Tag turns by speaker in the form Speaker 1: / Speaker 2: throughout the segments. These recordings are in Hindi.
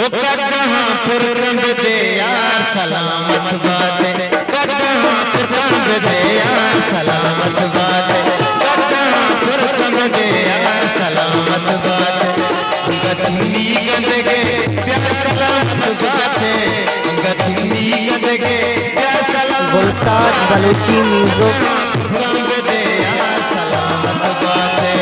Speaker 1: कहाँ पुरकंद दे यार सलामत बाते, कहाँ पुरकंद दे यार सलामत बाते, कहाँ पुरकंद दे यार सलामत बाते। गतनी गंदगे प्यार सलामत बाते, गतनी गंदगे प्यार सलामत।
Speaker 2: गुलताज बलूची म्यूजिक।
Speaker 1: पुरकंद दे यार सलामत बाते।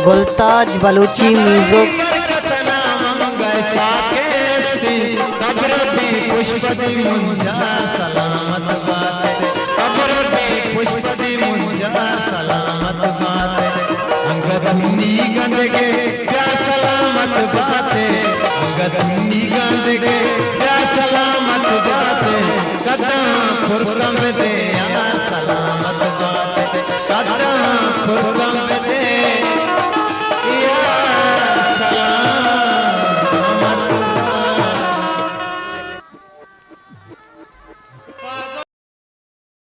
Speaker 2: गुलताज बलूची म्यूजिक
Speaker 1: कब्र भी पुष्पति मुंजार सलामत बात कब्र भी पुष्पति मुंजार सलामत बात अंगधुनी गंध के प्यार सलामत बात अंगधुनी गंध के प्यार सलामत बात कदम फुरकम दे यार सलामत बात कदम फुरकम दे